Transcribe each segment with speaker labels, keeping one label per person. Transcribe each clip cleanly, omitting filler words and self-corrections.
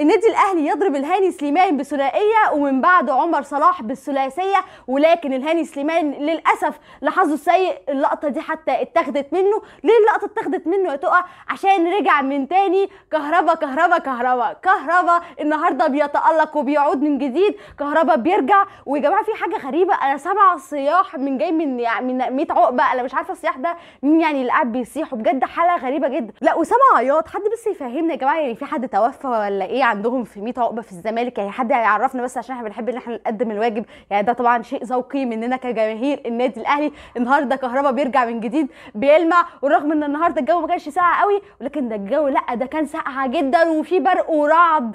Speaker 1: النادي الاهلي يضرب الهاني سليمان بثنائيه ومن بعد عمر صلاح بالثلاثيه، ولكن الهاني سليمان للاسف لحظه سيء اللقطه دي حتى اتاخدت منه. ليه اللقطه اتاخدت منه يا تقى؟ عشان رجع من تاني كهربا كهربا كهربا كهربا النهارده بيتالق وبيعود من جديد. كهربا بيرجع. ويا جماعه في حاجه غريبه، انا سامعه صياح من جاي من 100 عقبه، انا مش عارفه الصياح ده مين يعني اللي قاعد بيصيح، وبجد حاله غريبه جدا. لا وسامعه عياط، حد بس يفهمنا يا جماعه، يعني في حد توفى ولا ايه عندهم في 100 عقبه في الزمالك؟ يعني حد يعرفنا بس، عشان احنا بنحب ان احنا نقدم الواجب. يعني ده طبعا شيء ذوقي مننا كجماهير النادي الاهلي. النهارده كهربا بيرجع من جديد بيلمع، ورغم ان النهارده الجو ما كانش ساقع قوي، ولكن ده الجو لا ده كان ساقعه جدا وفي برق ورعد.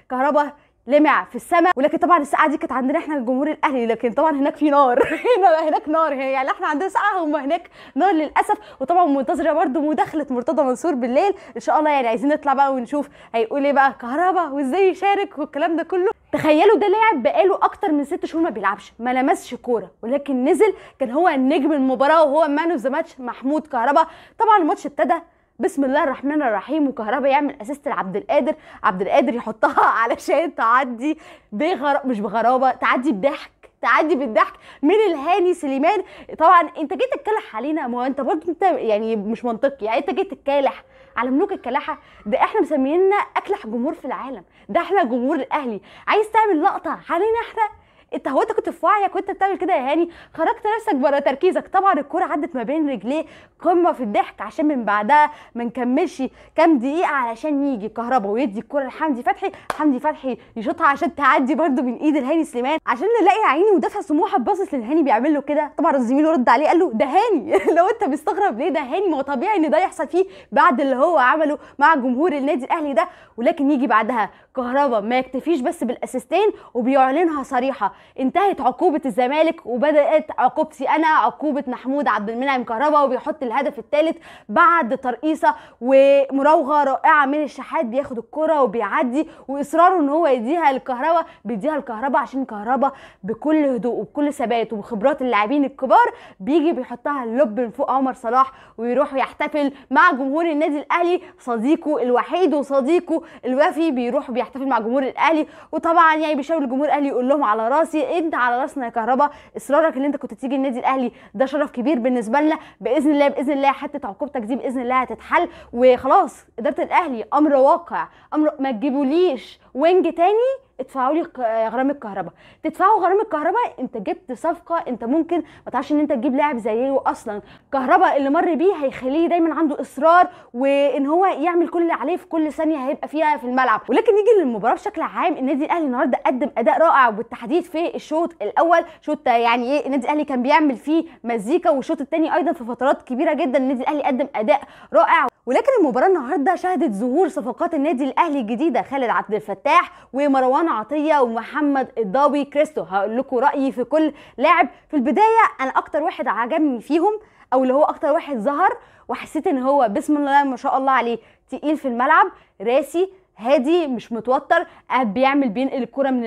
Speaker 1: كهربا لمع في السماء، ولكن طبعا السقعه دي كانت عندنا احنا الجمهور الاهلي، لكن طبعا هناك في نار. هناك نار، يعني احنا عندنا سقعه هم هناك نار للاسف. وطبعا منتظره برده مداخله مرتضى منصور بالليل ان شاء الله، يعني عايزين نطلع بقى ونشوف هيقول ايه بقى كهربا وازاي يشارك والكلام ده كله. تخيلوا ده لاعب بقاله اكتر من 6 شهور ما بيلعبش، ما لمسش كوره، ولكن نزل كان هو النجم المباراه وهو مان اوف ذا ماتش محمود كهربا. طبعا الماتش ابتدى بسم الله الرحمن الرحيم، وكهربا يعمل اسيست لعبد القادر، عبد القادر يحطها علشان تعدي مش بغرابه، تعدي بالضحك من الهاني سليمان. طبعا انت جيت تتكلح علينا، ما هو انت برضه انت يعني مش منطقي، يعني انت جيت تتكالح على ملوك الكلاحه. ده احنا مسمينا اكلح جمهور في العالم، ده احنا جمهور الاهلي، عايز تعمل لقطه علينا احنا؟ هو انت كنت في وعيك وانت بتعمل كده يا هاني؟ خرجت نفسك بره تركيزك. طبعا الكوره عدت ما بين رجليه، قمه في الضحك، عشان من بعدها ما نكملش كام دقيقه علشان يجي كهربا ويدي الكوره لحمدي فتحي، حمدي فتحي يشوطها عشان تعدي برده من ايد الهاني سليمان، عشان نلاقي عيني مدافع سموحه باصص للهاني بيعمل له كده. طبعا الزميل رد عليه قال له ده هاني. لو انت مستغرب ليه ده هاني، ما هو طبيعي ان ده يحصل فيه بعد اللي هو عمله مع جمهور النادي الاهلي ده. ولكن يجي بعدها كهربا ما يكتفيش بس بالاسيستين وبيعلنها صريحه، انتهت عقوبه الزمالك وبدات عقوبتي انا، عقوبه محمود عبد المنعم كهربا، وبيحط الهدف الثالث بعد ترقيصه ومراوغه رائعه من الشحات، بياخد الكره وبيعدي، واصراره ان هو يديها لكهربا، بيديها لكهربا عشان كهربا بكل هدوء وبكل ثبات وبخبرات اللاعبين الكبار بيجي بيحطها اللب من فوق عمر صلاح، ويروح يحتفل مع جمهور النادي الاهلي، صديقه الوحيد وصديقه الوفي، بيروح بيحتفل مع جمهور الاهلي. وطبعا يعني بيشاور الجمهور الاهلي يقول لهم على راسي، انت على راسنا يا كهربا، اصرارك اللي انت كنت تيجي النادي الاهلي ده شرف كبير بالنسبه لنا، باذن الله حته عقوبتك دي باذن الله هتتحل، وخلاص اداره الاهلي امر واقع، امر ما تجيبوليش وينج تاني، ادفعوا لي غرامه كهرباء، تدفعوا غرامه كهرباء. انت جبت صفقه، انت ممكن ما تعرفش ان انت تجيب لاعب زيه اصلا. كهرباء اللي مر بيه هيخليه دايما عنده اصرار، وان هو يعمل كل اللي عليه في كل ثانيه هيبقى فيها في الملعب. ولكن نيجي للمباراه بشكل عام، النادي الاهلي النهارده قدم اداء رائع، وبالتحديد في الشوط الاول، شوط يعني ايه النادي الاهلي كان بيعمل فيه مزيكا، والشوط الثاني ايضا في فترات كبيره جدا النادي الاهلي قدم اداء رائع. ولكن المباراه النهارده شهدت ظهور صفقات النادي الاهلي الجديده، خالد عبد الفتاح ومروان عطيه ومحمد الضاوي كريستو. هقول لكم رايي في كل لاعب. في البدايه انا اكتر واحد عجبني فيهم، او اللي هو اكتر واحد ظهر وحسيت ان هو بسم الله ما شاء الله عليه تقيل في الملعب، راسي هادي مش متوتر، بينقل الكرة من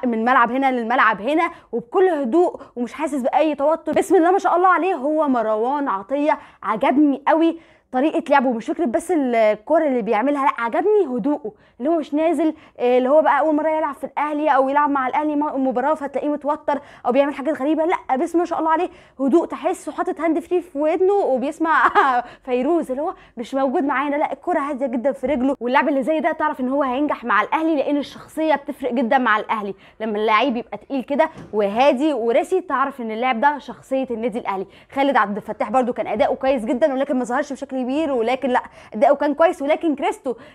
Speaker 1: الملعب هنا للملعب هنا وبكل هدوء ومش حاسس باي توتر، بسم الله ما شاء الله عليه. هو مروان عطيه عجبني قوي طريقه لعبه، مش فكره بس الكوره اللي بيعملها، لا عجبني هدوءه، اللي هو مش نازل اللي هو بقى اول مره يلعب في الاهلي او يلعب مع الاهلي مباراه فتلاقيه متوتر او بيعمل حاجات غريبه، لا بسم الله ما شاء الله عليه هدوء، تحسه حاطط هاند فري في ودنه وبيسمع فيروز، اللي هو مش موجود معانا، لا الكوره هاديه جدا في رجله. واللاعب اللي زي ده تعرف ان هو هينجح مع الاهلي، لان الشخصيه بتفرق جدا مع الاهلي. لما اللاعب يبقى تقيل كده وهادي وراسي تعرف ان اللاعب ده شخصيه النادي الاهلي. خالد عبد الفتاح برده كان اداؤه كويس جدا، ولكن ما ظهرش بشكل كبير، ولكن لا اداؤه كان كويس. ولكن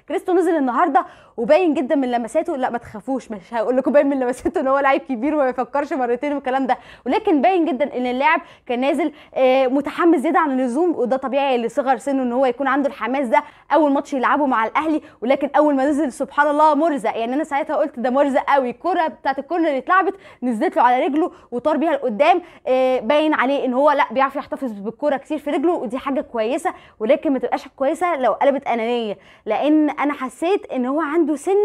Speaker 1: كريستو نزل النهارده وباين جدا من لمساته، لا ما تخافوش مش هقول لكم باين من لمساته ان هو لعيب كبير وما يفكرش مرتين والكلام ده، ولكن باين جدا ان اللاعب كان نازل متحمس زياده عن اللزوم، وده طبيعي لصغر سنه ان هو يكون عنده الحماس ده اول ماتش يلعبه مع الاهلي. ولكن اول ما نزل سبحان الله مرزق، يعني انا ساعتها قلت ده مرزق قوي، الكره بتاعت الكورنر اللي اتلعبت نزلت له على رجله وطار بيها لقدام، باين عليه ان هو لا بيعرف يحتفظ بالكوره كتير في رجله، ودي حاجه كويسه. ولكن ما تبقاش كويسه لو قلبت انانيه، لان انا حسيت ان هو عنده سنه،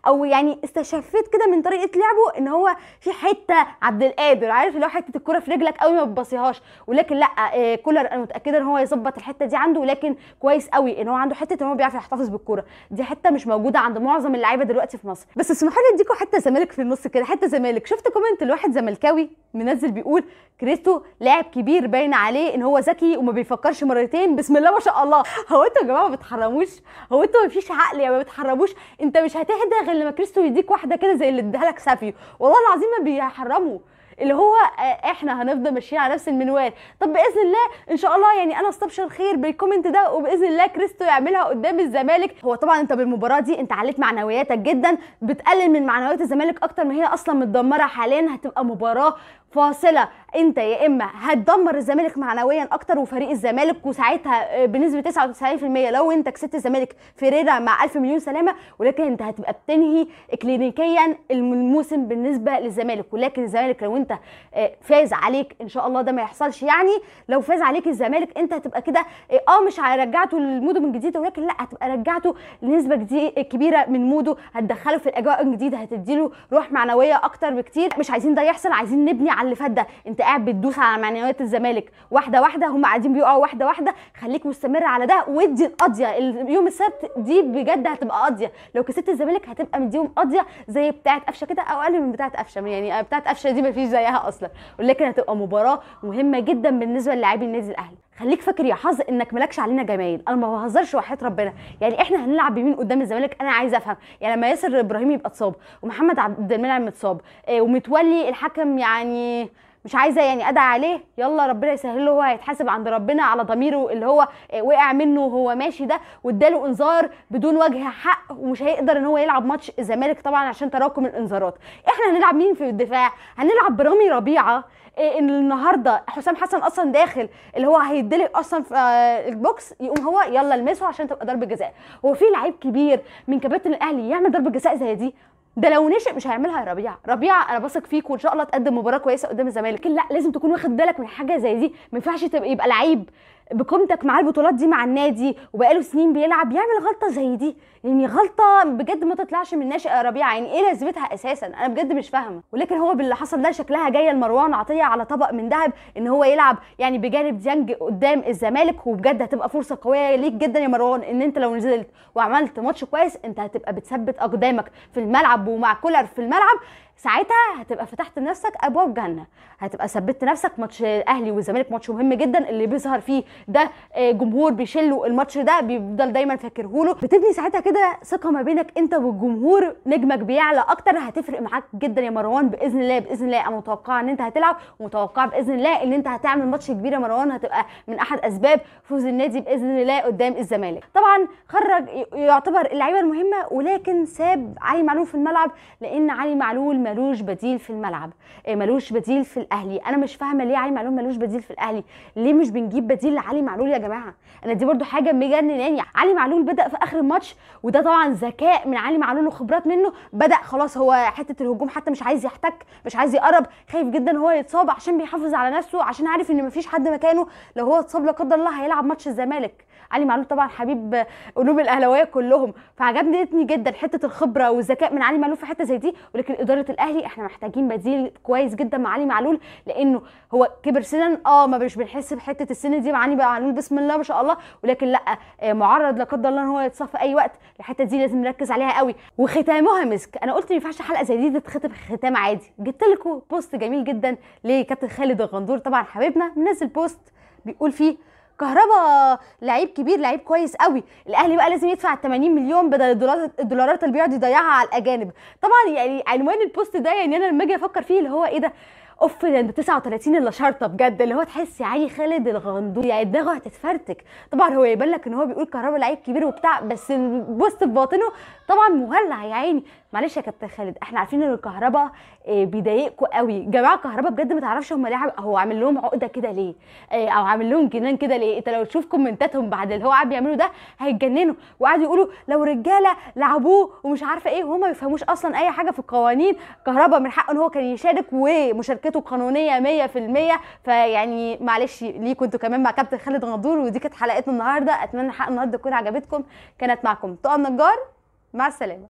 Speaker 1: او يعني استشفيت كده من طريقه لعبه ان هو في حته عبد القادر، عارف اللي هو حته الكره في رجلك قوي ما بتبصيهاش. ولكن لا، كولر انا متاكده ان هو يظبط الحته دي عنده، ولكن كويس قوي ان هو عنده حته ان هو بيعرف يحتفظ بالكوره، دي حته مش موجوده عند معظم اللعيبه دلوقتي في مصر. بس اسمحوا لي اديكم حته زمالك في النص كده، حته زمالك. شفت كومنت لواحد زملكاوي منزل بيقول كريستو لاعب كبير باين عليه ان هو ذكي وما بيفكرش مرتين، بسم الله ما شاء الله. هو انتوا يا جماعه ما بتحرموش؟ هو انتوا مفيش عقل يا ما بتحرموش؟ انت مش هتهدى غير لما كريستو يديك واحده كده زي اللي اداها لك سافيو، والله العظيم ما بيحرموا، اللي هو احنا هنفضل ماشيين على نفس المنوال. طب باذن الله ان شاء الله يعني انا استبشر خير بالكومنت ده، وباذن الله كريستو يعملها قدام الزمالك. هو طبعا انت بالمباراه دي انت عليت معنوياتك جدا، بتقلل من معنويات الزمالك اكتر ما هي اصلا متدمره حاليا. هتبقى مباراه فاصله، انت يا اما هتدمر الزمالك معنويا اكتر وفريق الزمالك، وساعتها بنسبه 99% لو انت كسبت الزمالك فيريرا مع الف مليون سلامه، ولكن انت هتبقى بتنهي كلينيكيا الموسم بالنسبه للزمالك. ولكن الزمالك لو انت فاز عليك ان شاء الله ده ما يحصلش، يعني لو فاز عليك الزمالك انت هتبقى كده مش رجعته للموده من جديد، ولكن لا، هتبقى رجعته لنسبه كبيره من موده، هتدخله في الاجواء الجديده، هتديله روح معنويه اكتر بكتير. مش عايزين ده يحصل، عايزين نبني على اللي فات ده. انت قاعد بتدوس على معنويات الزمالك واحده واحده، هم قاعدين بيقعوا واحده واحده، خليك مستمر على ده وادي القضيه. يوم السبت دي بجد هتبقى قضيه، لو كسبت الزمالك هتبقى مديهم قضيه زي بتاعه قفشه كده، او اقل من بتاعه قفشه، يعني بتاعه قفشه دي مفيش زيها اصلا. ولكن هتبقى مباراه مهمه جدا بالنسبه للاعبي النادي الاهلي. خليك فاكر يا حظ انك مالكش علينا جمايل، انا ما بهزرش وحياه ربنا. يعني احنا هنلعب بمين قدام الزمالك؟ انا عايزه افهم. يعني لما ياسر ابراهيم يبقى اتصاب، ومحمد عبد المنعم متصاب، ومتولي الحكم يعني مش عايزه يعني ادعي عليه، يلا ربنا يسهل له، هو هيتحاسب عند ربنا على ضميره اللي هو وقع منه وهو ماشي ده، واداله انذار بدون وجه حق، ومش هيقدر ان هو يلعب ماتش الزمالك طبعا عشان تراكم الانذارات. احنا هنلعب مين في الدفاع؟ هنلعب برامي ربيعه. النهارده حسام حسن اصلا داخل اللي هو هيدلق اصلا في البوكس، يقوم هو يلا المسه عشان تبقى ضربه جزاء. هو في لعيب كبير من كباتن الاهلي يعمل ضربه جزاء زي دي؟ ده لو نشأ مش هيعملها يا ربيع. ربيع انا بثق فيك وان شاء الله تقدم مباراه كويسه قدام الزمالك، لكن لا، لازم تكون واخد بالك من حاجه زي دي. ما ينفعش يبقى لعيب بقيمتك مع البطولات دي مع النادي وبقاله سنين بيلعب يعمل غلطه زي دي، يعني غلطه بجد ما تطلعش من ناشئ يا ربيع. يعني ايه لازمتها اساسا؟ انا بجد مش فاهمه. ولكن هو باللي حصل ده شكلها جايه لمروان عطيه على طبق من ذهب ان هو يلعب يعني بجانب ديانج قدام الزمالك، وبجد هتبقى فرصه قويه ليك جدا يا مروان، ان انت لو نزلت وعملت ماتش كويس انت هتبقى بتثبت اقدامك في الملعب ومع كولر في الملعب، ساعتها هتبقى فتحت لنفسك ابواب جنه، هتبقى ثبتت نفسك. ماتش الاهلي والزمالك ماتش مهم جدا، اللي بيظهر فيه ده جمهور بيشله الماتش ده بيفضل دايما فاكرهوله، بتبني ساعتها كده ثقه ما بينك انت والجمهور، نجمك بيعلى اكتر، هتفرق معاك جدا يا مروان باذن الله. باذن الله انا متوقعه ان انت هتلعب، ومتوقعه باذن الله ان انت هتعمل ماتش كبير يا مروان، هتبقى من احد اسباب فوز النادي باذن الله قدام الزمالك. طبعا خرج يعتبر اللعيبه المهمه، ولكن ساب علي معلول في الملعب، لان علي معلول ملوش بديل في الملعب، ملوش بديل في الاهلي. انا مش فاهمه ليه علي معلول ملوش بديل في الاهلي، ليه مش بنجيب بديل لعلي معلول يا جماعه؟ انا دي برده حاجه مجنناني. علي معلول بدا في اخر الماتش، وده طبعا ذكاء من علي معلول وخبرات منه، بدا خلاص هو حته الهجوم حتى مش عايز يحتك، مش عايز يقرب، خايف جدا هو يتصاب عشان بيحافظ على نفسه، عشان عارف ان مفيش حد مكانه لو هو اتصاب لا قدر الله هيلعب ماتش الزمالك. علي معلول طبعا حبيب قلوب الاهلاويه كلهم، فعجبني جدا حته الخبره والذكاء من علي معلول في حته زي دي. ولكن اداره الاهلي احنا محتاجين بديل كويس جدا مع علي معلول، لانه هو كبر سنا، ما مش بنحس بحته السن دي مع علي معلول بسم الله ما شاء الله، ولكن لا، معرض لا قدر الله ان هو يتصاب في اي وقت. الحته دي لازم نركز عليها قوي. وختامها مسك، انا قلت ما ينفعش حلقه زي دي تتختم ختام عادي، جبت لكم بوست جميل جدا لكابتن خالد الغندور طبعا حبيبنا، منزل بوست بيقول فيه كهربا لعيب كبير، لعيب كويس قوي، الاهلي بقى لازم يدفع 80 مليون بدل الدولارات اللي بيقعد يضيعها على الاجانب. طبعا يعني عنوان البوست ده يعني انا لما اجي افكر فيه اللي هو ايه ده، اوف ده 39 الا شرطه بجد، اللي هو تحس يا علي خالد الغندور يعني دماغه هتتفرتك. طبعا هو يبان لك ان هو بيقول كهربا لعيب كبير وبتاع، بس البوست في باطنه طبعا مولع يا عيني. معلش يا كابتن خالد، احنا عارفين ان الكهربا بيضايقكوا قوي جماعه. كهربا بجد ما تعرفش هم ليه هو عامل لهم عقده كده ليه، او عامل لهم جنان كده ليه. انت لو تشوف كومنتاتهم بعد اللي هو قاعد بيعملوا ده هيتجننوا، وقعدوا يقولوا لو رجاله لعبوه ومش عارفه ايه، وهم ما بيفهموش اصلا اي حاجه في القوانين. كهربا من حقه ان هو كان يشارك، ومشاركات مشاركته قانونيه 100%. فيعني معلش ليكم انتوا كمان مع كابتن خالد غندور. ودي كانت حلقتنا النهارده، اتمنى حلقه النهارده تكون عجبتكم. كانت معكم طه النجار، مع السلامه.